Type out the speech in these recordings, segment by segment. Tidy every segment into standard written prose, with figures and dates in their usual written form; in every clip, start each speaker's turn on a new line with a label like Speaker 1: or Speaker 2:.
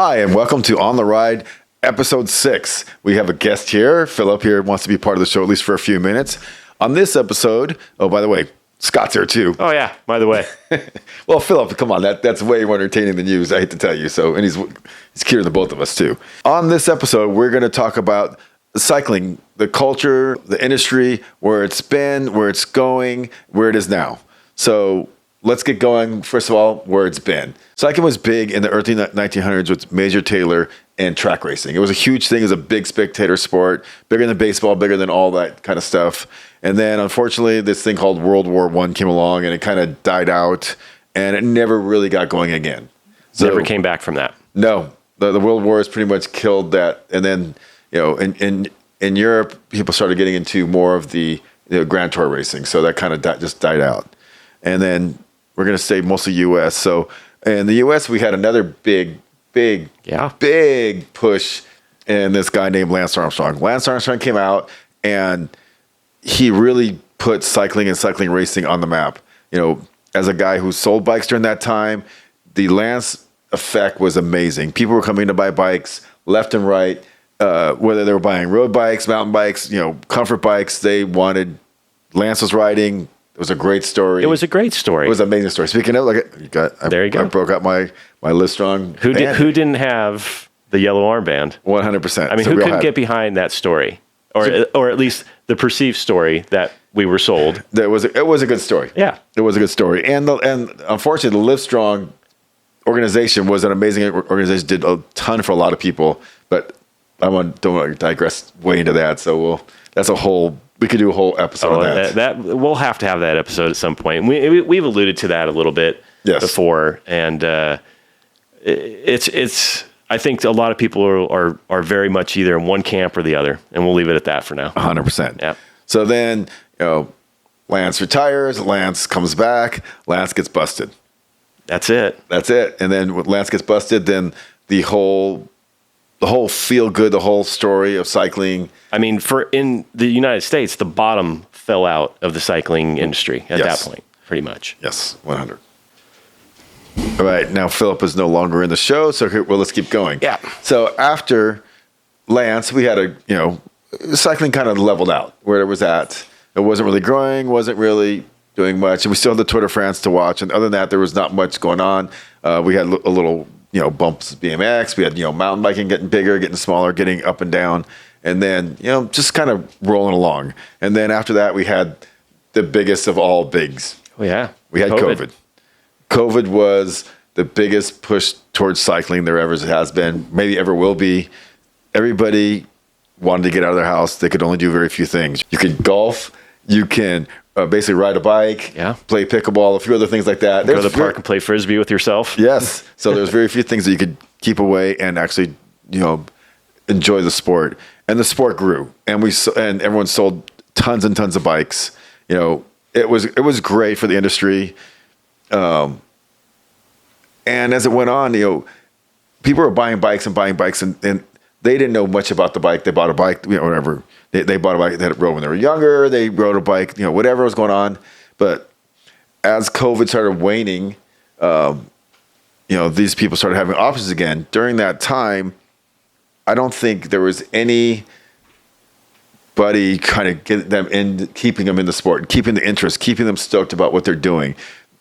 Speaker 1: Hi, and welcome to On the Ride, episode 6. We have a guest here. Philip here wants to be part of the show, at least for a few minutes. On this episode, oh, by the way, Scott's here too.
Speaker 2: Oh, yeah, by the way.
Speaker 1: Well, Philip, come on, that's way more entertaining than you, I hate to tell you. So, and he's cuter than both of us too. On this episode, we're going to talk about cycling, the culture, the industry, where it's been, where it's going, where it is now. So let's get going. First of all, where it's been. Cycling was big in the early 1900s with Major Taylor and track racing. It was a huge thing. It was a big spectator sport, bigger than baseball, bigger than all that kind of stuff. And then, unfortunately, this thing called World War I came along, and it kind of died out, and it never really got going again. So,
Speaker 2: never came back from that.
Speaker 1: No. The World War has pretty much killed that. And then, you know, in Europe, people started getting into more of the Grand Tour racing. So that kind of just died out. And then we're going to stay mostly U.S. So in the U.S., we had another big push in this guy named Lance Armstrong. Lance Armstrong came out, and he really put cycling and cycling racing on the map. You know, as a guy who sold bikes during that time, the Lance effect was amazing. People were coming to buy bikes left and right, whether they were buying road bikes, mountain bikes, comfort bikes. They wanted Lance was riding. It was a great story.
Speaker 2: It was a great story.
Speaker 1: It was an amazing story. Speaking of, there you go. I broke out my Livestrong.
Speaker 2: Who didn't have the yellow armband?
Speaker 1: 100%.
Speaker 2: I mean, who couldn't get behind that story, or at least the perceived story that we were sold?
Speaker 1: It was a good story.
Speaker 2: Yeah,
Speaker 1: it was a good story. And unfortunately, the Livestrong organization was an amazing organization. Did a ton for a lot of people. But don't want to digress way into that. So we could do a whole episode on that.
Speaker 2: That we'll have to have that episode at some point. We've alluded to that a little bit before, and it's. I think a lot of people are very much either in one camp or the other, and we'll leave it at that for now.
Speaker 1: 100%.
Speaker 2: Yeah.
Speaker 1: So then, Lance retires. Lance comes back. Lance gets busted.
Speaker 2: That's it.
Speaker 1: And then when Lance gets busted, then the whole feel good, the whole story of cycling.
Speaker 2: I mean, in the United States, the bottom fell out of the cycling industry at that point, pretty much.
Speaker 1: Yes, 100. All right, now Philip is no longer in the show, so let's keep going.
Speaker 2: Yeah.
Speaker 1: So after Lance, we had cycling kind of leveled out where it was at. It wasn't really growing, wasn't really doing much, and we still had the Tour de France to watch. And other than that, there was not much going on. We had a little, bumps BMX. We had, mountain biking getting bigger, getting smaller, getting up and down. And then, just kind of rolling along. And then after that, we had the biggest of all bigs.
Speaker 2: Oh, yeah.
Speaker 1: We had COVID. COVID was the biggest push towards cycling there ever has been, maybe ever will be. Everybody wanted to get out of their house. They could only do very few things. You can golf. You can basically ride a bike, play pickleball, a few other things like that.
Speaker 2: Go to the park and play Frisbee with yourself.
Speaker 1: Yes. So there's very few things that you could keep away and actually, enjoy the sport. And the sport grew. And everyone sold tons and tons of bikes. It was great for the industry. And as it went on, people were buying bikes and they didn't know much about the bike. They bought a bike, whatever. They bought a bike that rode when they were younger. They rode a bike, whatever was going on. But as COVID started waning, these people started having options again. During that time, I don't think there was anybody kind of getting them in, keeping them in the sport, keeping the interest, keeping them stoked about what they're doing.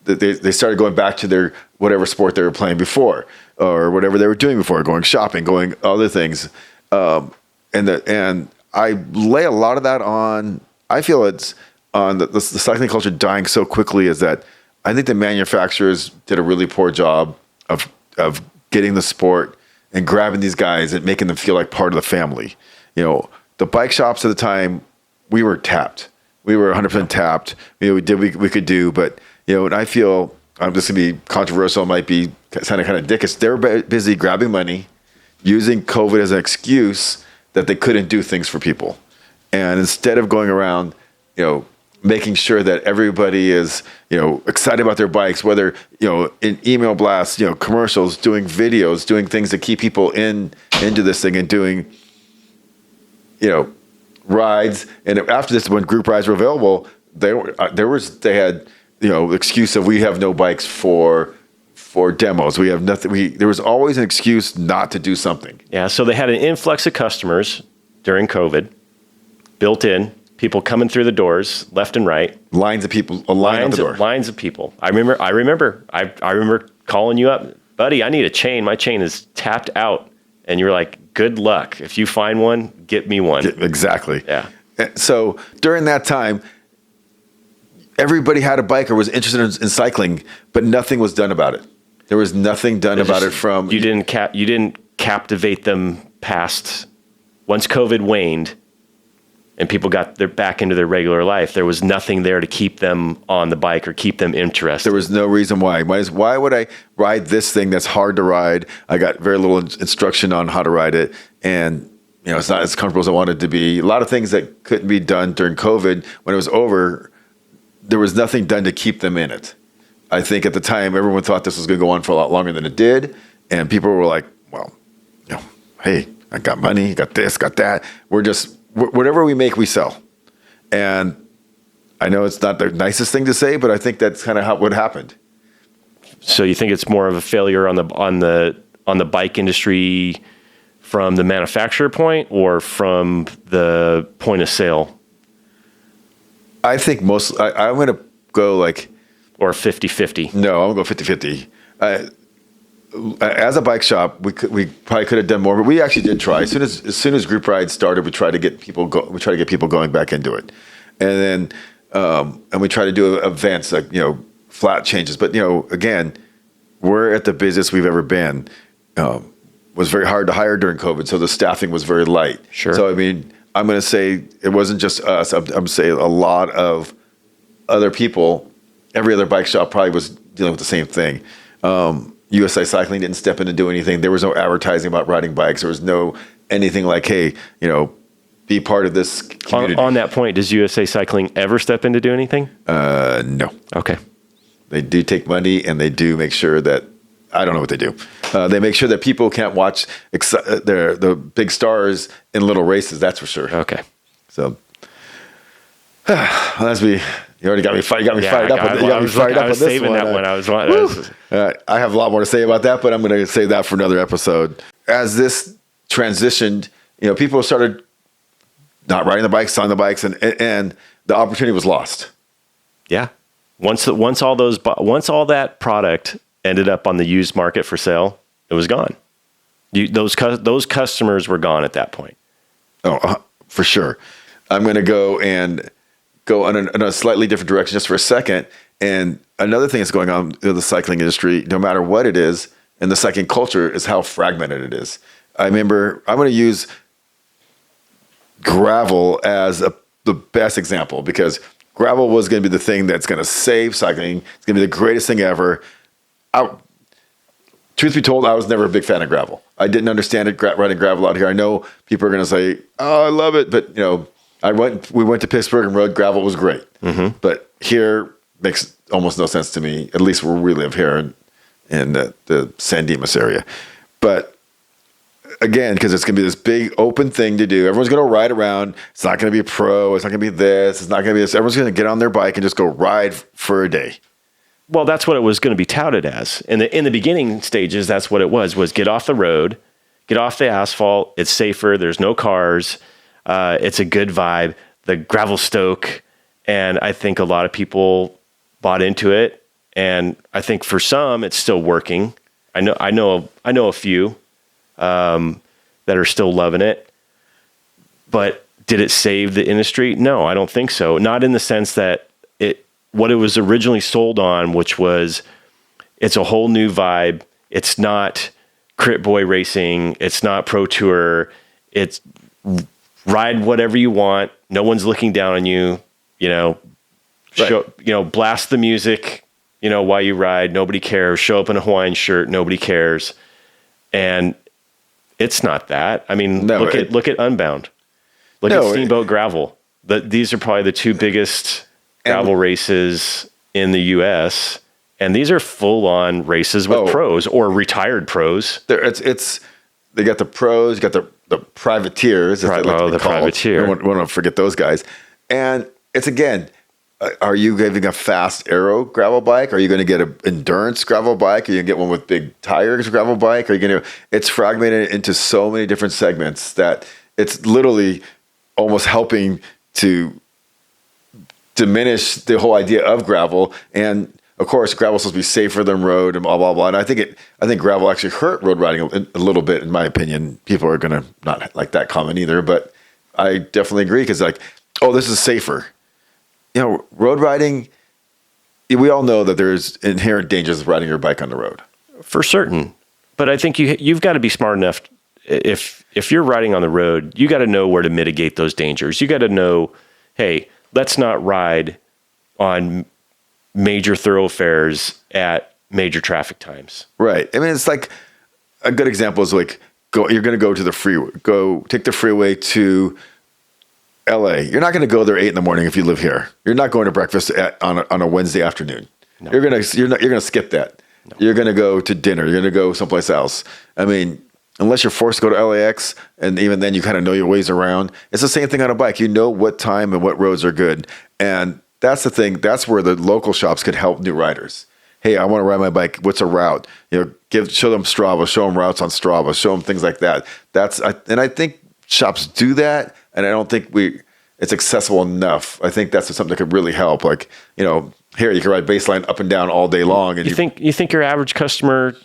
Speaker 1: They started going back to their whatever sport they were playing before, or whatever they were doing before, going shopping, going other things. And I lay a lot of that on. I feel it's on the cycling culture dying so quickly. Is that I think the manufacturers did a really poor job of getting the sport and grabbing these guys and making them feel like part of the family. The bike shops at the time, we were tapped. We were 100% tapped. We did we could do, but. And I feel, I'm just going to be controversial, might be kind of dickish. They were busy grabbing money, using COVID as an excuse that they couldn't do things for people. And instead of going around, making sure that everybody is, excited about their bikes, whether, in email blasts, commercials, doing videos, doing things to keep people into this thing and doing, rides. And after this, when group rides were available, they had, excuse of we have no bikes for for demos. We have nothing. There was always an excuse not to do something.
Speaker 2: Yeah. So they had an influx of customers during COVID, built in, people coming through the doors left and right.
Speaker 1: Lines of people, a line out the door.
Speaker 2: Lines of people. I remember calling you up, buddy, I need a chain. My chain is tapped out. And you're like, good luck. If you find one, get me one.
Speaker 1: Exactly.
Speaker 2: Yeah.
Speaker 1: So during that time, everybody had a bike or was interested in cycling, but nothing was done about it. There was nothing done about it from...
Speaker 2: You didn't captivate them past... Once COVID waned and people got back into their regular life, there was nothing there to keep them on the bike or keep them interested.
Speaker 1: There was no reason why. Why would I ride this thing that's hard to ride? I got very little instruction on how to ride it, and it's not as comfortable as I wanted it to be. A lot of things that couldn't be done during COVID. When it was over, there was nothing done to keep them in it. I think at the time, everyone thought this was going to go on for a lot longer than it did, and people were like, well, hey, I got money, got this, got that. We're just... Whatever we make, we sell. And I know it's not the nicest thing to say, but I think that's kind of what happened.
Speaker 2: So you think it's more of a failure on the bike industry from the manufacturer point or from the point of sale?
Speaker 1: I think I'm going to go like...
Speaker 2: Or 50-50.
Speaker 1: No, I'm going to go 50-50. As a bike shop, we probably could have done more, but we actually did try. As soon as group rides started, we tried to get people going back into it, and then we try to do events like flat changes. But again, we're at the busiest we've ever been. Was very hard to hire during COVID, so the staffing was very light.
Speaker 2: Sure.
Speaker 1: So I mean, I'm going to say it wasn't just us. I'm going to say a lot of other people. Every other bike shop probably was dealing with the same thing. USA Cycling didn't step in to do anything. There was no advertising about riding bikes. There was no anything like, hey, be part of this community.
Speaker 2: On that point, does USA Cycling ever step in to do anything?
Speaker 1: No.
Speaker 2: Okay.
Speaker 1: They do take money, and they do make sure that, I don't know what they do. They make sure that people can't watch the big stars in little races, that's for sure.
Speaker 2: Okay.
Speaker 1: So, you already got me fired up.
Speaker 2: I was saving that one.
Speaker 1: I have a lot more to say about that, but I'm going to save that for another episode. As this transitioned, people started not riding the bikes, selling the bikes, and the opportunity was lost.
Speaker 2: Yeah. Once all that product ended up on the used market for sale, it was gone. Those customers were gone at that point.
Speaker 1: Oh, for sure. I'm going to go in a slightly different direction just for a second. And another thing that's going on in the cycling industry, no matter what it is, and the cycling culture, is how fragmented it is. I remember, I'm going to use gravel as the best example, because gravel was going to be the thing that's going to save cycling. It's going to be the greatest thing ever. Truth be told, I was never a big fan of gravel. I didn't understand it, riding gravel out here. I know people are going to say, oh, I love it, but we went to Pittsburgh and rode gravel. It was great. Mm-hmm. But here makes almost no sense to me, at least where we live here in the San Dimas area. But again, because it's going to be this big open thing to do. Everyone's going to ride around. It's not going to be a pro. It's not going to be this. It's not going to be this. Everyone's going to get on their bike and just go ride for a day.
Speaker 2: Well, that's what it was going to be touted as. In the beginning stages, that's what it was get off the road, get off the asphalt. It's safer. There's no cars. It's a good vibe, the gravel stoke. And I think a lot of people bought into it. And I think for some, it's still working. I know a few that are still loving it. But did it save the industry? No, I don't think so. Not in the sense that what it was originally sold on, which was it's a whole new vibe. It's not crit boy racing. It's not pro tour. It's ride whatever you want. No one's looking down on you. Right. Blast the music, while you ride. Nobody cares. Show up in a Hawaiian shirt. Nobody cares. And it's not that. I mean, look at Unbound. Look at Steamboat Gravel. These are probably the two biggest gravel races in the U.S. And these are full-on races with pros or retired pros. They
Speaker 1: got the pros, you got the privateers.
Speaker 2: The privateer.
Speaker 1: We don't want to forget those guys. And it's, again, are you getting a fast aero gravel bike? Are you going to get an endurance gravel bike? Are you going to get one with big tires gravel bike? Are you going to? It's fragmented into so many different segments that it's literally almost helping to diminish the whole idea of gravel. And of course, gravel's supposed to be safer than road and blah blah blah. And I think gravel actually hurt road riding a little bit, in my opinion. People are going to not like that comment either, but I definitely agree because like, oh, this is safer. Road riding, we all know that there's inherent dangers of riding your bike on the road.
Speaker 2: For certain. But I think you've got to be smart enough. If you're riding on the road, you got to know where to mitigate those dangers. You got to know, hey, let's not ride on major thoroughfares at major traffic times.
Speaker 1: Right. I mean, it's like a good example is like, you're going to go to the freeway, take the freeway to LA. You're not going to go there 8 a.m. if you live here. You're not going to breakfast on a Wednesday afternoon. No. You're going to skip that. No. You're going to go to dinner. You're going to go someplace else. I mean, unless you're forced to go to LAX, and even then you kind of know your ways around. It's the same thing on a bike. You know what time and what roads are good. And that's the thing. That's where the local shops could help new riders. Hey, I want to ride my bike. What's a route? Show them Strava, show them routes on Strava, show them things like that. And I think shops do that. And I don't think it's accessible enough. I think that's something that could really help. Like, here you can ride baseline up and down all day long. And
Speaker 2: you think your average customer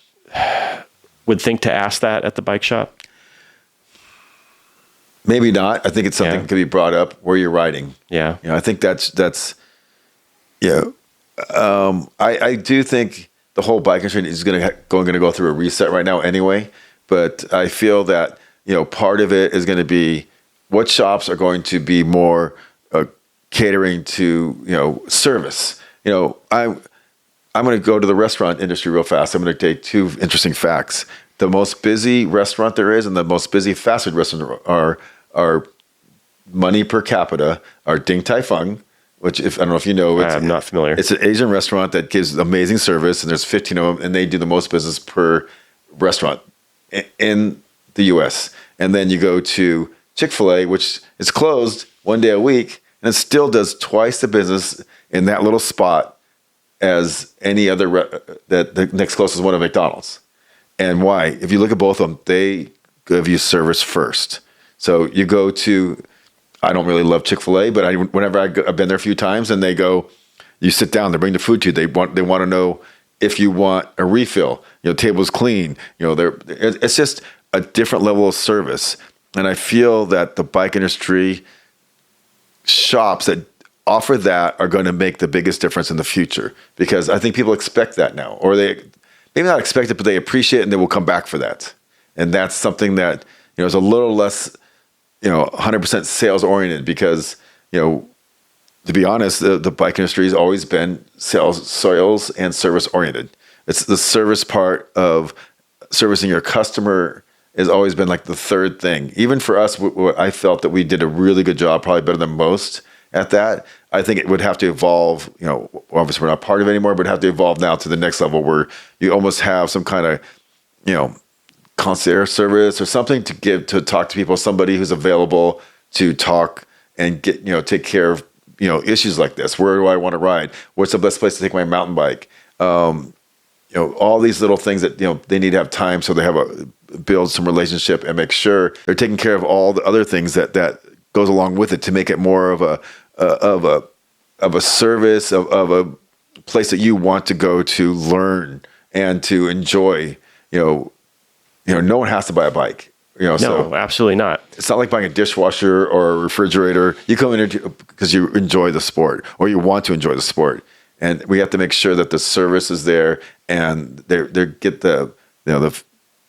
Speaker 2: would think to ask that at the bike shop?
Speaker 1: Maybe not. I think it's something that could be brought up where you're riding.
Speaker 2: Yeah.
Speaker 1: I think that's I do think the whole bike industry is going to go through a reset right now anyway. But I feel that, part of it is going to be what shops are going to be more catering to, service. I'm going to go to the restaurant industry real fast. I'm going to take 2 interesting facts. The most busy restaurant there is and the most busy fast food restaurant are money per capita are Ding Tai Fung, which I don't know if you know.
Speaker 2: I'm not familiar.
Speaker 1: It's an Asian restaurant that gives amazing service, and there's 15 of them, and they do the most business per restaurant in the U.S. And then you go to Chick-fil-A, which is closed 1 day a week, and it still does twice the business in that little spot as any other that the next closest one of McDonald's. And why? If you look at both of them, they give you service first. So you go to, I don't really love Chick-fil-A, but whenever I've been there a few times, and they go, you sit down, they bring the food to you. They want to know if you want a refill. Table's clean. It's just a different level of service. And I feel that the bike industry shops that offer that are going to make the biggest difference in the future, because I think people expect that now, or they maybe not expect it, but they appreciate it and they will come back for that. And that's something that, is a little less, 100% sales oriented, because, to be honest, the bike industry has always been sales and service oriented. It's the service part of servicing your customer has always been like the third thing. Even for us, I felt that we did a really good job, probably better than most at that. I think it would have to evolve, obviously we're not part of it anymore, but have to evolve now to the next level where you almost have some kind of, concierge service or something to talk to people, somebody who's available to talk and get, take care of, issues like this. Where do I want to ride? What's the best place to take my mountain bike? All these little things that, they need to have time so they build some relationship and make sure they're taking care of all the other things that goes along with it to make it more of a service, of a place that you want to go to learn and to enjoy. No one has to buy a bike.
Speaker 2: No,
Speaker 1: so
Speaker 2: absolutely not.
Speaker 1: It's not like buying a dishwasher or a refrigerator. You come in because you enjoy the sport or you want to enjoy the sport, and we have to make sure that the service is there and they get the the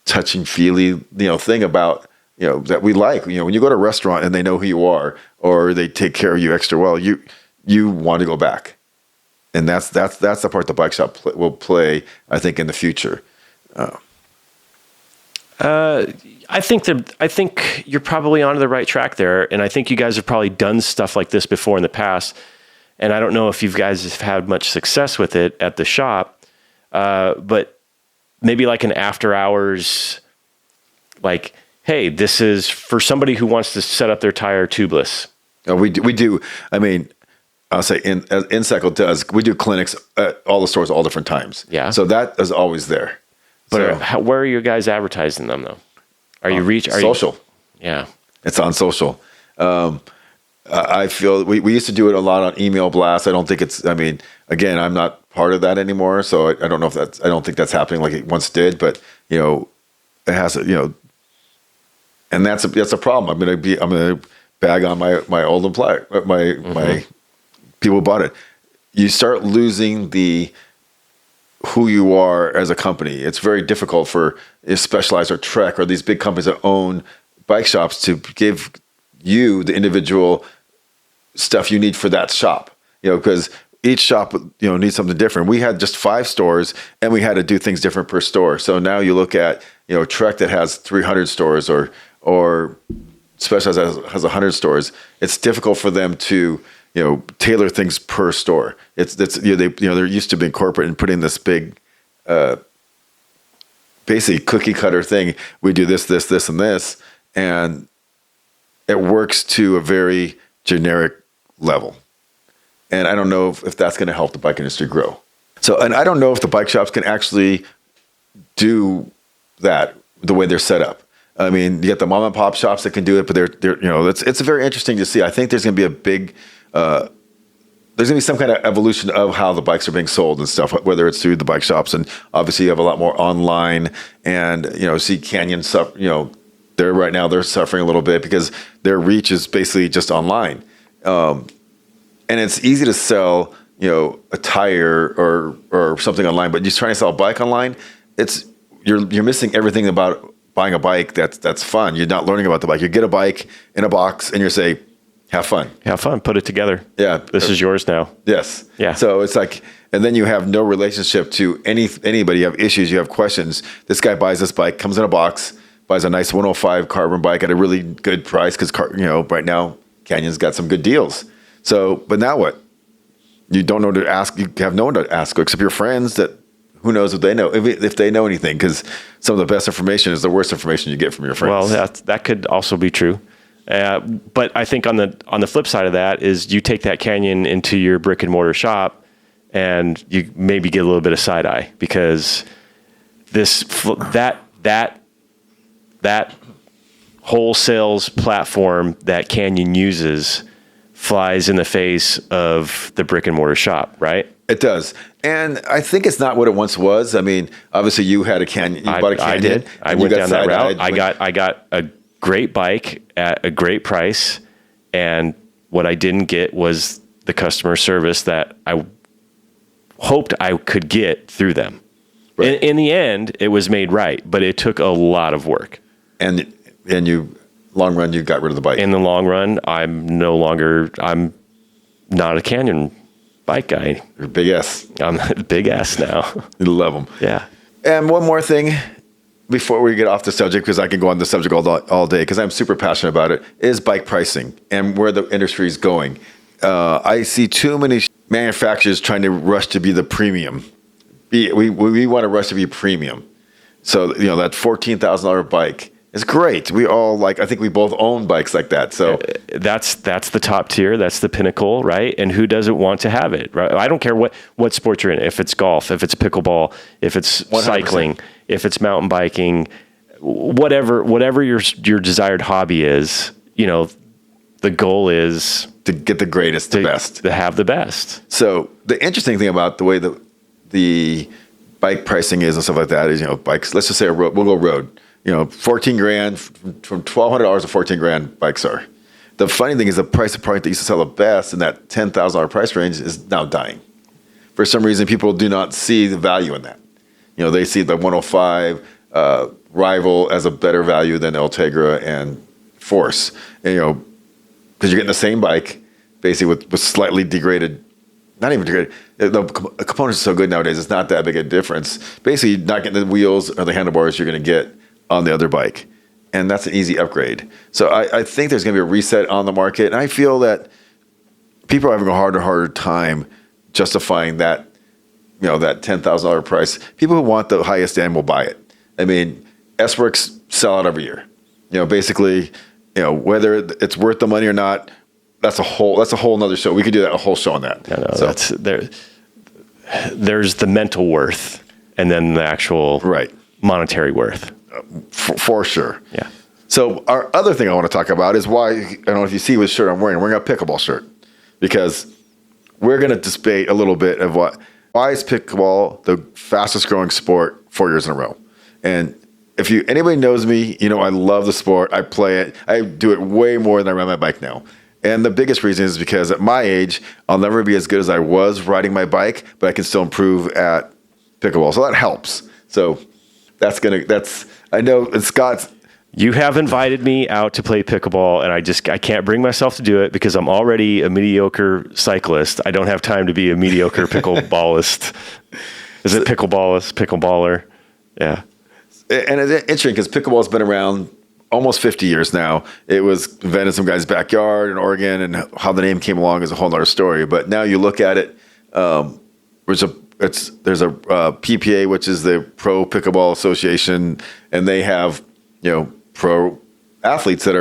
Speaker 1: touching feely thing about that we like. When you go to a restaurant and they know who you are or they take care of you extra well, you want to go back, and that's the part the bike shop will play, I think, in the future.
Speaker 2: I think you're probably onto the right track there, and I think you guys have probably done stuff like this before in the past. And I don't know if you guys have had much success with it at the shop, but maybe like an after hours, like, hey, this is for somebody who wants to set up their tire tubeless.
Speaker 1: We do. I mean, I'll say InCycle does. We do clinics at all the stores, all different times.
Speaker 2: Yeah.
Speaker 1: So that is always there.
Speaker 2: But where are you guys advertising them though? Are you
Speaker 1: social?
Speaker 2: Yeah.
Speaker 1: It's on social. I feel we used to do it a lot on email blasts. I don't think it's. I mean, again, I'm not part of that anymore, so I don't know if that's. I don't think that's happening like it once did. But it has. And that's a problem. I'm gonna bag on my old employer, my people who bought it. You start losing who you are as a company. It's very difficult for Specialized or Trek or these big companies that own bike shops to give you the individual stuff you need for that shop. Because each shop needs something different. We had just 5 stores and we had to do things different per store. So now you look at Trek that has 300 stores or Specialized has 100 stores. It's difficult for them to tailor things per store. They're used to being corporate and putting this big, basically cookie cutter thing. We do this, and this, and it works to a very generic level. And I don't know if that's going to help the bike industry grow. So, and I don't know if the bike shops can actually do that the way they're set up. I mean, you get the mom and pop shops that can do it, but they're it's very interesting to see. I think there's going to be a big, there's going to be some kind of evolution of how the bikes are being sold and stuff, whether it's through the bike shops, and obviously you have a lot more online, and see Canyon stuff. They're suffering a little bit because their reach is basically just online, and it's easy to sell a tire or something online, but just trying to sell a bike online, you're missing everything about buying a bike that's fun. You're not learning about the bike. You get a bike in a box and you say, have fun.
Speaker 2: Have fun. Put it together.
Speaker 1: Yeah.
Speaker 2: This is yours now.
Speaker 1: Yes.
Speaker 2: Yeah.
Speaker 1: So it's like, and then you have no relationship to anybody. You have issues. You have questions. This guy buys this bike, comes in a box, buys a nice 105 carbon bike at a really good price because, right now Canyon's got some good deals. So, but now what? You don't know to ask. You have no one to ask except your friends that, who knows what they know, if they know anything, because some of the best information is the worst information you get from your friends.
Speaker 2: Well, that could also be true. But I think on the flip side of that is you take that Canyon into your brick and mortar shop and you maybe get a little bit of side eye because that wholesales platform that Canyon uses flies in the face of the brick and mortar shop, right?
Speaker 1: It does. And I think it's not what it once was. I mean, obviously you had a Canyon. You bought a Canyon.
Speaker 2: I did. I went down that route. I got a great bike at a great price. And what I didn't get was the customer service that I hoped I could get through them. Right. In the end, it was made right, but it took a lot of work.
Speaker 1: And long run, you got rid of the bike.
Speaker 2: In the long run, I'm not a Canyon bike guy.
Speaker 1: You're a big S.
Speaker 2: I'm a big S now.
Speaker 1: You love them.
Speaker 2: Yeah.
Speaker 1: And one more thing before we get off the subject, because I can go on the subject all day, because I'm super passionate about it, is bike pricing and where the industry is going. I see too many manufacturers trying to rush to be the premium. We want to rush to be premium. So, that $14,000 bike is great. We all I think we both own bikes like that. So
Speaker 2: that's the top tier. That's the pinnacle, right? And who doesn't want to have it, right? I don't care what sport you're in. If it's golf, if it's pickleball, if it's 100%. Cycling, if it's mountain biking, whatever your desired hobby is, the goal is
Speaker 1: to get the greatest, the best,
Speaker 2: to have the best.
Speaker 1: So the interesting thing about the way the bike pricing is and stuff like that is, bikes, let's just say we'll go road. $14,000 from $1,200 to $14,000 bikes are. The funny thing is the price of product that used to sell the best in that $10,000 price range is now dying. For some reason, people do not see the value in that. They see the 105 Rival as a better value than Ultegra and Force. And, because you're getting the same bike, basically with slightly degraded. Not even degraded. The components are so good nowadays; it's not that big a difference. Basically, you're not getting the wheels or the handlebars you're going to get on the other bike. And that's an easy upgrade. So I think there's going to be a reset on the market. And I feel that people are having a harder time justifying that, that $10,000 price. People who want the highest end will buy it. I mean, S-Works sell out every year. Basically, whether it's worth the money or not, that's a whole nother show. We could do that, a whole show on that.
Speaker 2: No, that's there. There's the mental worth, and then the actual monetary worth.
Speaker 1: For sure.
Speaker 2: Yeah.
Speaker 1: So our other thing I want to talk about is why, I don't know if you see what shirt I'm wearing. I'm wearing a pickleball shirt because we're going to debate a little bit of why is pickleball the fastest growing sport 4 years in a row? And if anybody knows me, I love the sport. I play it. I do it way more than I ride my bike now. And the biggest reason is because at my age, I'll never be as good as I was riding my bike, but I can still improve at pickleball. So that helps. So I know Scott's.
Speaker 2: You have invited me out to play pickleball, and I can't bring myself to do it because I'm already a mediocre cyclist. I don't have time to be a mediocre pickleballist. Is it pickleballer? Yeah.
Speaker 1: And it's interesting because pickleball's been around almost 50 years now. It was invented in some guy's backyard in Oregon, and how the name came along is a whole nother story. But now you look at it, there's a PPA, which is the Pro Pickleball Association, and they have pro athletes that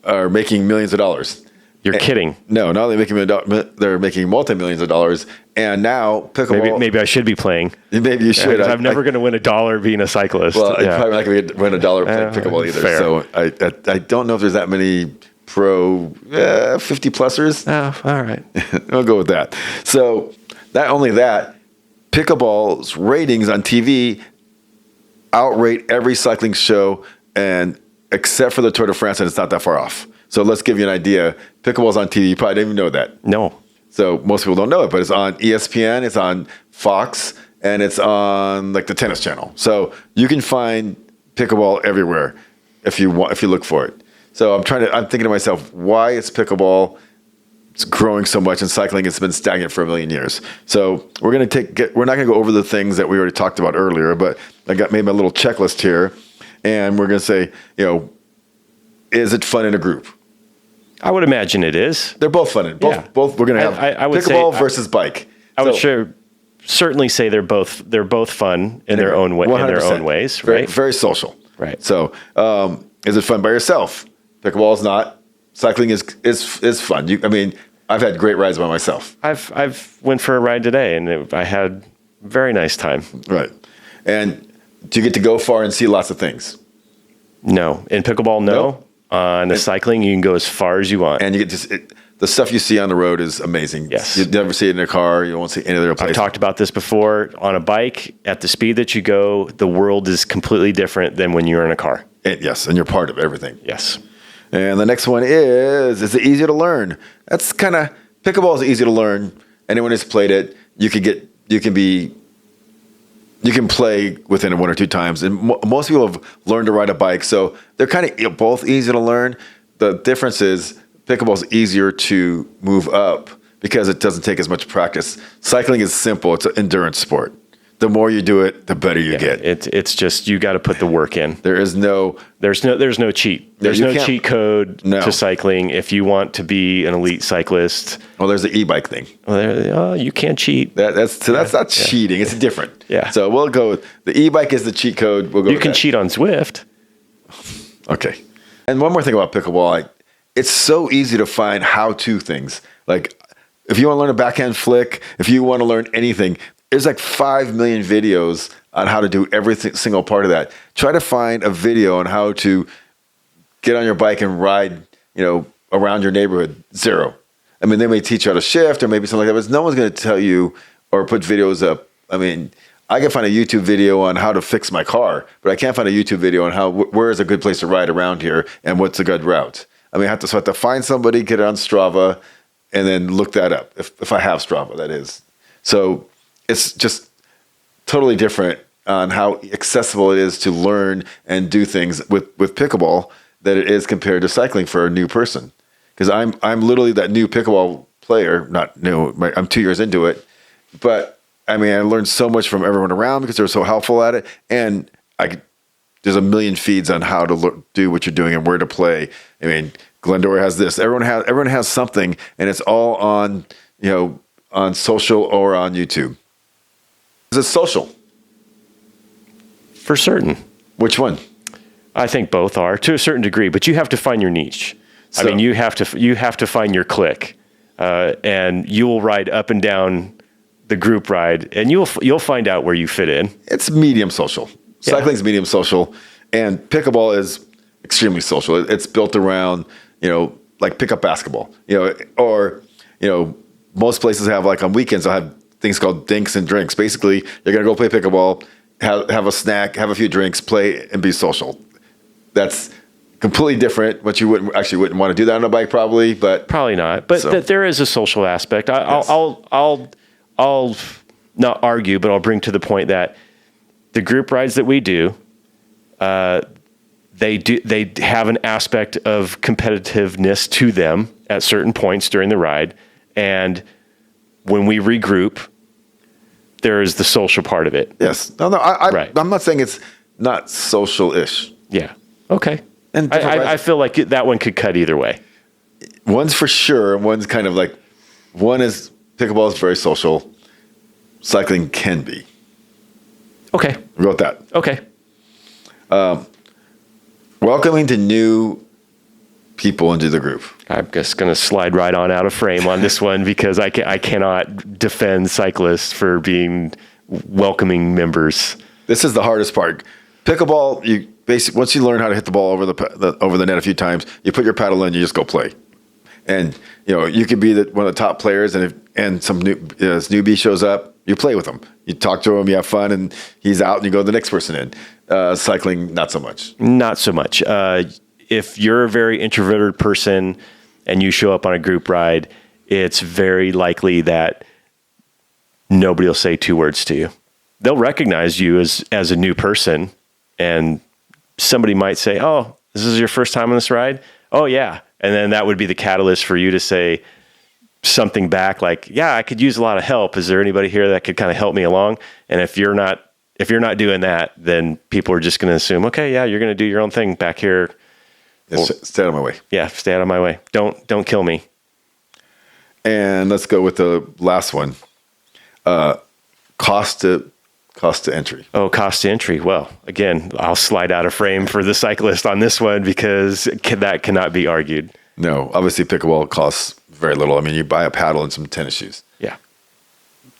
Speaker 1: are making millions of dollars.
Speaker 2: You're kidding.
Speaker 1: No, not only they're making multi-millions of dollars, and now pickleball.
Speaker 2: Maybe I should be playing.
Speaker 1: Maybe you should.
Speaker 2: I'm never going to win $1 being a cyclist.
Speaker 1: Well, I'm probably not going to win $1 playing pickleball either.
Speaker 2: Fair.
Speaker 1: So I don't know if there's that many pro 50-plussers.
Speaker 2: Oh, all right.
Speaker 1: I'll go with that. So not only that, pickleball's ratings on TV outrate every cycling show, and except for the Tour de France, and it's not that far off. So let's give you an idea. Pickleball's on TV. You probably didn't even know that.
Speaker 2: No.
Speaker 1: So most people don't know it, but it's on ESPN, it's on Fox, and it's on the tennis channel. So you can find pickleball everywhere if you look for it. So I'm thinking to myself, why is pickleball growing so much, and cycling has been stagnant for a million years? So we're not going to go over the things that we already talked about earlier, but I made my little checklist here, and we're going to say, is it fun in a group?
Speaker 2: I would imagine it is.
Speaker 1: They're both fun. Both we're going to have
Speaker 2: I would
Speaker 1: pickleball
Speaker 2: say,
Speaker 1: versus bike.
Speaker 2: I would certainly say they're both fun in their own way, 100%. In their own ways, right?
Speaker 1: Very, very social.
Speaker 2: Right.
Speaker 1: So, is it fun by yourself? Pickleball is not. Cycling is fun. I've had great rides by myself.
Speaker 2: I've went for a ride today, and I had a very nice time.
Speaker 1: Right. And do you get to go far and see lots of things?
Speaker 2: No. In pickleball, no.
Speaker 1: Nope.
Speaker 2: On the cycling, you can go as far as you want.
Speaker 1: And you get the stuff you see on the road is amazing.
Speaker 2: Yes.
Speaker 1: You never see it in a car. You won't see any other place.
Speaker 2: I've talked about this before. On a bike, at the speed that you go, the world is completely different than when you're in a car.
Speaker 1: Yes, and you're part of everything.
Speaker 2: Yes.
Speaker 1: And the next one is it easy to learn? That's pickleball is easy to learn. Anyone who's played it, you can play within 1 or 2 times. And most people have learned to ride a bike, so they're both easy to learn. The difference is pickleball is easier to move up because it doesn't take as much practice. Cycling is simple. It's an endurance sport. The more you do it, the better you get.
Speaker 2: It's just you got to put the work in.
Speaker 1: There's no
Speaker 2: cheat. There's no cheat code to cycling. If you want to be an elite cyclist,
Speaker 1: well, there's the e-bike thing.
Speaker 2: Well, you can't cheat.
Speaker 1: That's not cheating. It's different.
Speaker 2: Yeah.
Speaker 1: So we'll go with the e-bike is the cheat code. We'll go.
Speaker 2: You can cheat on Zwift.
Speaker 1: Okay. And one more thing about pickleball, it's so easy to find how-to things. Like if you want to learn a backhand flick, if you want to learn anything, there's 5 million videos on how to do every single part of that. Try to find a video on how to get on your bike and ride, around your neighborhood. 0. They may teach you how to shift or maybe something like that, but no one's going to tell you or put videos up. I can find a YouTube video on how to fix my car, but I can't find a YouTube video on where is a good place to ride around here and what's a good route. I have to find somebody, get it on Strava, and then look that up. If I have Strava, that is. So it's just totally different on how accessible it is to learn and do things with pickleball that it is compared to cycling for a new person. Because I'm literally that new pickleball player, not new, I'm 2 years into it, but I learned so much from everyone around because they were so helpful at it, and there's a million feeds on how to do what you're doing and where to play. Glendora has this. Everyone has something, and it's all on on social or on YouTube. Is it social?
Speaker 2: For certain.
Speaker 1: Which one?
Speaker 2: I think both are to a certain degree, but you have to find your niche. I mean, you have to find your clique, and you will ride up and down the group ride, and you'll find out where you fit in.
Speaker 1: It's medium social. Cycling's medium social, and pickleball is extremely social. It's built around, like pickup basketball, or, most places have, like on weekends, they'll have things called dinks and drinks. Basically, you're going to go play pickleball, have a snack, have a few drinks, play, and be social. That's completely different. But you wouldn't want to do that on a bike, probably. But
Speaker 2: probably not. But there is a social aspect. I'll not argue, but I'll bring to the point that the group rides that we do, they have an aspect of competitiveness to them at certain points during the ride, and when we regroup, there is the social part of it.
Speaker 1: Yes. No.
Speaker 2: Right.
Speaker 1: I'm not saying it's not social-ish.
Speaker 2: Yeah. Okay.
Speaker 1: And
Speaker 2: I feel like that one could cut either way.
Speaker 1: One's for sure. One's kind of like, pickleball is very social. Cycling can be.
Speaker 2: Okay.
Speaker 1: We wrote that.
Speaker 2: Okay.
Speaker 1: Welcoming to new people into the group.
Speaker 2: I'm just going to slide right on out of frame on this one because I cannot defend cyclists for being welcoming members.
Speaker 1: This is the hardest part. Pickleball, you basically, once you learn how to hit the ball over the net a few times, you put your paddle in, you just go play. And you could be one of the top players, and some newbie shows up, you play with them. You talk to him, you have fun, and he's out, and you go to the next person in. Cycling, not so much.
Speaker 2: Not so much. If you're a very introverted person and you show up on a group ride, it's very likely that nobody will say two words to you. They'll recognize you as a new person, and somebody might say, "Oh, this is your first time on this ride?" "Oh, yeah." And then that would be the catalyst for you to say something back like, "Yeah, I could use a lot of help. Is there anybody here that could kind of help me along?" And if you're not doing that, then people are just going to assume, "Okay, yeah, you're going to do your own thing back here."
Speaker 1: Stay out of my way.
Speaker 2: Yeah, stay out of my way. Don't kill me.
Speaker 1: And let's go with the last one. Cost to entry.
Speaker 2: Oh, cost to entry. Well, again, I'll slide out of frame for the cyclist on this one because that cannot be argued.
Speaker 1: No, obviously pickleball costs very little. I mean, you buy a paddle and some tennis shoes.
Speaker 2: Yeah.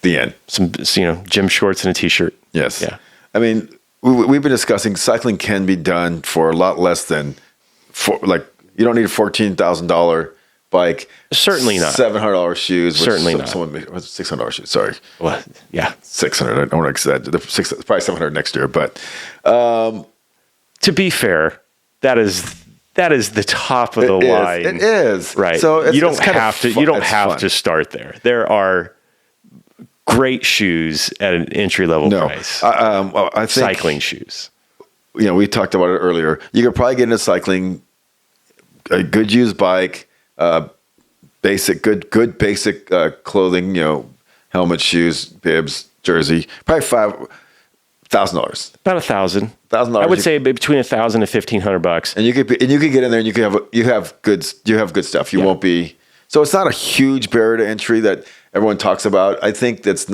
Speaker 1: The end.
Speaker 2: Some, gym shorts and a t-shirt.
Speaker 1: Yes.
Speaker 2: Yeah.
Speaker 1: I mean, we've been discussing cycling can be done for a lot less than you don't need a $14,000 bike.
Speaker 2: Certainly not.
Speaker 1: $700 shoes.
Speaker 2: Certainly not.
Speaker 1: $600 shoes. Sorry.
Speaker 2: Well, yeah.
Speaker 1: 600. I don't want to say that. Probably 700 next year. But
Speaker 2: to be fair, that is the top of the line.
Speaker 1: It is.
Speaker 2: Right.
Speaker 1: So
Speaker 2: you don't have to start there. There are great shoes at an entry level price.
Speaker 1: I think
Speaker 2: cycling shoes.
Speaker 1: We talked about it earlier. You could probably get into cycling, a good used bike, basic clothing, helmet, shoes, bibs, jersey, probably $5,000.
Speaker 2: About $1,000.
Speaker 1: $1,000.
Speaker 2: I would say between $1,000 and $1,500.
Speaker 1: And you could get in there, and you have good stuff. You won't be. So it's not a huge barrier to entry that everyone talks about. I think that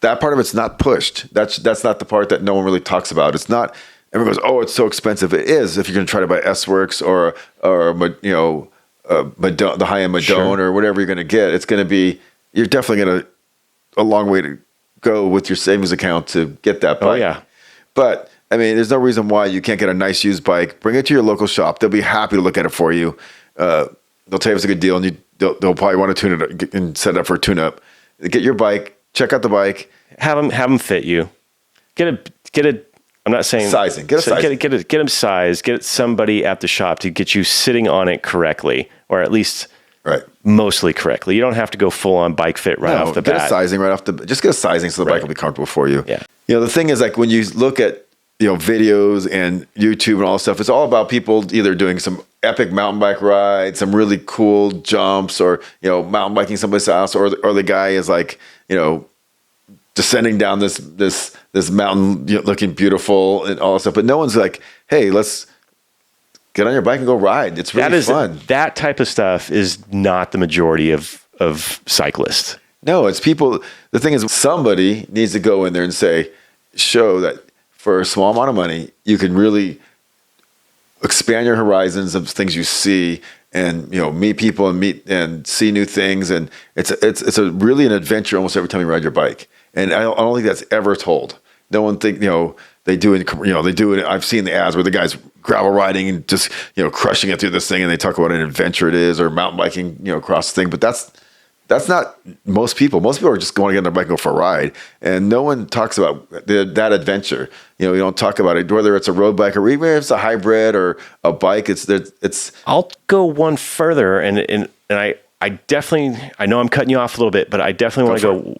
Speaker 1: part of it's not pushed. That's not the part that no one really talks about. It's not. Everyone goes, "Oh, it's so expensive." It is if you're going to try to buy S-Works or the high-end Madone or whatever you're going to get. It's going to be. You're definitely going to a long way to go with your savings account to get that bike.
Speaker 2: Oh yeah.
Speaker 1: But I mean, there's no reason why you can't get a nice used bike. Bring it to your local shop. They'll be happy to look at it for you. They'll tell you it's a good deal, and they'll probably want to tune it and set it up for a tune-up. Get your bike. Check out the bike.
Speaker 2: Have them fit you. Get a. I'm not saying
Speaker 1: sizing. Get a sizing.
Speaker 2: Get them sized. Get somebody at the shop to get you sitting on it correctly, or at least mostly correctly. You don't have to go full on bike fit off the bat.
Speaker 1: Get a sizing right off just get a sizing so the bike will be comfortable for you.
Speaker 2: Yeah.
Speaker 1: The thing is, like when you look at videos and YouTube and all this stuff, it's all about people either doing some epic mountain bike rides, some really cool jumps, or mountain biking someplace else, or the guy is like descending down this mountain looking beautiful and all that stuff. But no one's like, "Hey, let's get on your bike and go ride." It's really fun.
Speaker 2: That type of stuff is not the majority of cyclists.
Speaker 1: No, it's people. The thing is, somebody needs to go in there and show that for a small amount of money, you can really expand your horizons of things you see, and meet people and see new things, and it's a really an adventure almost every time you ride your bike. And I don't think that's ever told. No one think they do it. They do it. I've seen the ads where the guys gravel riding and just crushing it through this thing, and they talk about an adventure it is, or mountain biking across the thing. But that's not most people. Most people are just going to get on their bike and go for a ride, and no one talks about that adventure. You don't talk about it, whether it's a road bike or even if it's a hybrid or a bike. It's.
Speaker 2: I'll go one further, and I definitely, I know I'm cutting you off a little bit, but I definitely want to go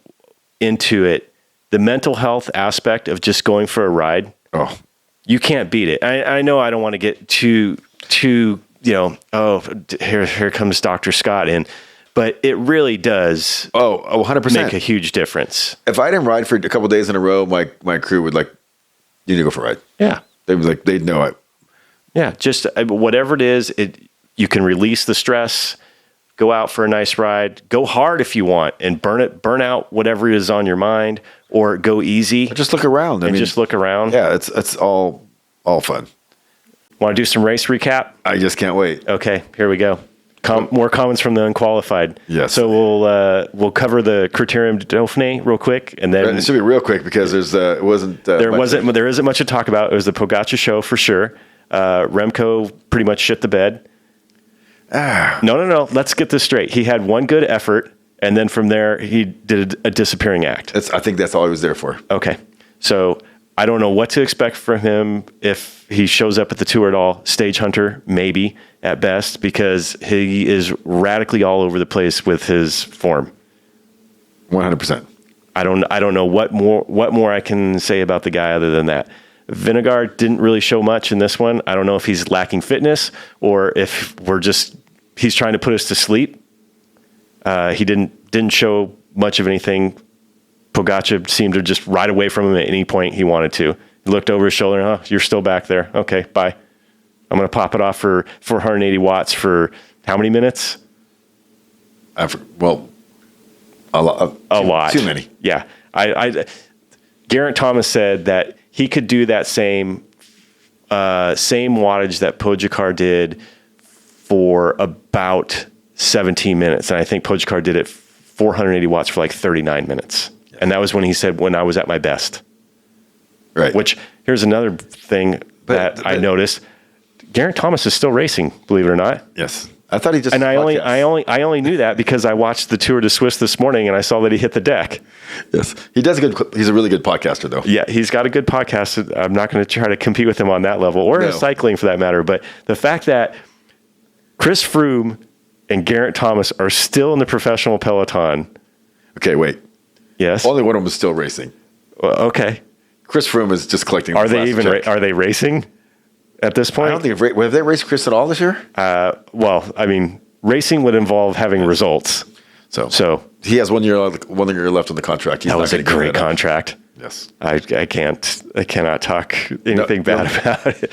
Speaker 2: into it. The mental health aspect of just going for a ride.
Speaker 1: Oh,
Speaker 2: you can't beat it. I know I don't want to get too here comes Dr. Scott in. But it really does
Speaker 1: 100%.
Speaker 2: make a huge difference.
Speaker 1: If I didn't ride for a couple of days in a row, my crew would you need to go for a ride.
Speaker 2: Yeah.
Speaker 1: They'd be like, they'd know it.
Speaker 2: Yeah, just whatever it is, you can release the stress, go out for a nice ride, go hard if you want, and burn out whatever is on your mind, or go easy.
Speaker 1: Just look around.
Speaker 2: Just look around.
Speaker 1: Yeah, it's all fun.
Speaker 2: Want to do some race recap?
Speaker 1: I just can't wait.
Speaker 2: Okay, here we go. More comments from the unqualified.
Speaker 1: Yes.
Speaker 2: So we'll cover the Criterium Dauphiné real quick, and then
Speaker 1: it should be real quick because there
Speaker 2: isn't much to talk about. It was the Pogacar show for sure. Remco pretty much shit the bed. No. Let's get this straight. He had one good effort, and then from there he did a disappearing act.
Speaker 1: I think that's all he was there for.
Speaker 2: Okay. So I don't know what to expect from him if he shows up at the Tour at all. Stage hunter, maybe at best, because he is radically all over the place with his form.
Speaker 1: 100%.
Speaker 2: I don't know what more I can say about the guy other than that. Vingegaard didn't really show much in this one. I don't know if he's lacking fitness or if he's trying to put us to sleep. He didn't show much of anything. Pogacar seemed to just ride away from him at any point he wanted to. He looked over his shoulder. You're still back there. Okay, bye. I'm going to pop it off for 480 watts for how many minutes?
Speaker 1: A lot. Too many.
Speaker 2: Yeah. Geraint Thomas said that he could do that same wattage that Pogacar did for about 17 minutes. And I think Pogacar did it 480 watts for 39 minutes. Yeah. And that was when he said, when I was at my best.
Speaker 1: Right.
Speaker 2: Which, here's another thing that I noticed. Geraint Thomas is still racing, believe it or not.
Speaker 1: Yes. I thought he just.
Speaker 2: And I only knew that because I watched the Tour de Suisse this morning and I saw that he hit the deck.
Speaker 1: Yes, he does he's a really good podcaster, though.
Speaker 2: Yeah, he's got a good podcast. I'm not going to try to compete with him on that level, or cycling for that matter. But the fact that Chris Froome and Geraint Thomas are still in the professional peloton.
Speaker 1: Okay, wait.
Speaker 2: Yes.
Speaker 1: Only one of them is still racing.
Speaker 2: Okay.
Speaker 1: Chris Froome is just collecting.
Speaker 2: Are they racing? At this point,
Speaker 1: I don't think have they raced Chris at all this year?
Speaker 2: Well, I mean, racing would involve having results. So
Speaker 1: he has 1 year left on the contract.
Speaker 2: That was a great contract.
Speaker 1: Yes,
Speaker 2: I cannot talk anything bad about it.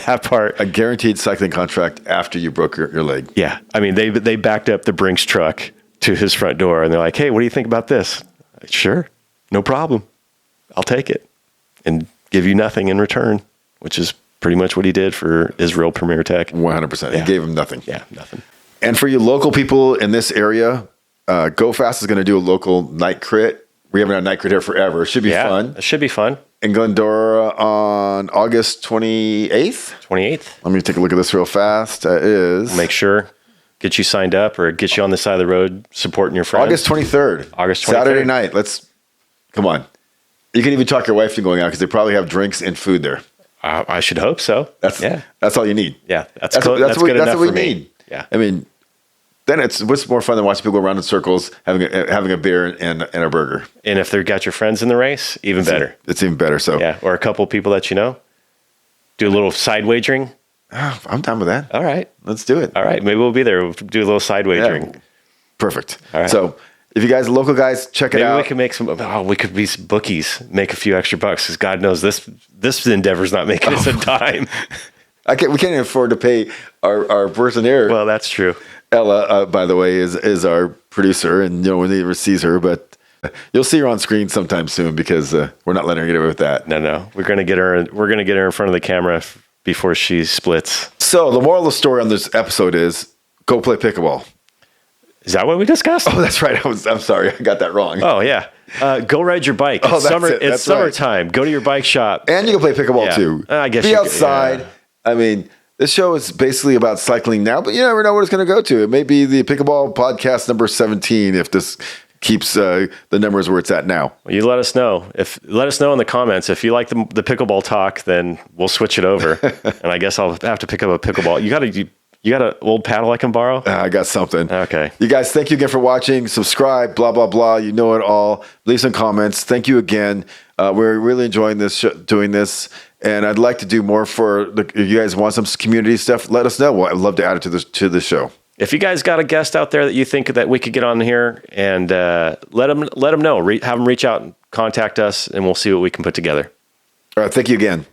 Speaker 2: That part.
Speaker 1: A guaranteed cycling contract after you broke your leg.
Speaker 2: Yeah, I mean they backed up the Brinks truck to his front door and they're like, "Hey, what do you think about this?" Sure, no problem. I'll take it and give you nothing in return, which is pretty much what he did for Israel Premier Tech.
Speaker 1: 100%. He gave him nothing.
Speaker 2: Yeah, nothing.
Speaker 1: And for you local people in this area, Go Fast is going to do a local night crit. We haven't had a night crit here forever. It should be fun.
Speaker 2: It should be fun.
Speaker 1: In Glendora on August 28th.
Speaker 2: 28th.
Speaker 1: Let me take a look at this real fast.
Speaker 2: Make sure. Get you signed up or get you on the side of the road supporting your friends.
Speaker 1: August 23rd.
Speaker 2: August 23rd.
Speaker 1: Saturday night. Come on. You can even talk your wife to going out because they probably have drinks and food there.
Speaker 2: I should hope so.
Speaker 1: That's all you need.
Speaker 2: Yeah, that's good enough for me.
Speaker 1: Need.
Speaker 2: Yeah,
Speaker 1: I mean, then what's more fun than watching people go around in circles, having a beer and a burger.
Speaker 2: And if they've got your friends in the race, even better.
Speaker 1: It's even better. So
Speaker 2: or a couple of people that you know. Do a little side wagering.
Speaker 1: Oh, I'm down with that.
Speaker 2: All right,
Speaker 1: let's do it.
Speaker 2: All right, maybe we'll be there. We'll do a little side wagering.
Speaker 1: Yeah. Perfect.
Speaker 2: All right.
Speaker 1: So if you guys are local guys, check it out.
Speaker 2: Maybe we can make some. We could be some bookies, make a few extra bucks because God knows this endeavor's not making us a dime.
Speaker 1: We can't even afford to pay our person here.
Speaker 2: Well, that's true.
Speaker 1: Ella, by the way, is our producer, and no one ever sees her, but you'll see her on screen sometime soon because we're not letting her get away with that.
Speaker 2: No, we're gonna get her. We're gonna get her in front of the camera before she splits.
Speaker 1: So the moral of the story on this episode is go play pickleball.
Speaker 2: Is that what we discussed?
Speaker 1: Oh, that's right. I'm sorry. I got that wrong.
Speaker 2: Oh, yeah. Go ride your bike.
Speaker 1: Oh,
Speaker 2: It's
Speaker 1: that's
Speaker 2: summer.
Speaker 1: it.
Speaker 2: It's
Speaker 1: That's
Speaker 2: summertime. Go to your bike shop.
Speaker 1: And you can play pickleball
Speaker 2: Yeah.
Speaker 1: too.
Speaker 2: I guess
Speaker 1: Be
Speaker 2: you could,
Speaker 1: outside.
Speaker 2: yeah.
Speaker 1: I mean, this show is basically about cycling now, but you never know what it's going to go to. It may be the Pickleball podcast number 17 if this keeps the numbers where it's at now.
Speaker 2: You let us know. Let us know in the comments if you like the pickleball talk. Then we'll switch it over. And I guess I'll have to pick up a pickleball. You got an old paddle I can borrow?
Speaker 1: I got something.
Speaker 2: Okay.
Speaker 1: You guys, thank you again for watching. Subscribe, blah, blah, blah. You know it all. Leave some comments. Thank you again. We're really enjoying doing this. And I'd like to do more if you guys want some community stuff, let us know. Well, I'd love to add it to the show.
Speaker 2: If you guys got a guest out there that you think that we could get on here, and let them know. Have them reach out and contact us, and we'll see what we can put together.
Speaker 1: All right. Thank you again.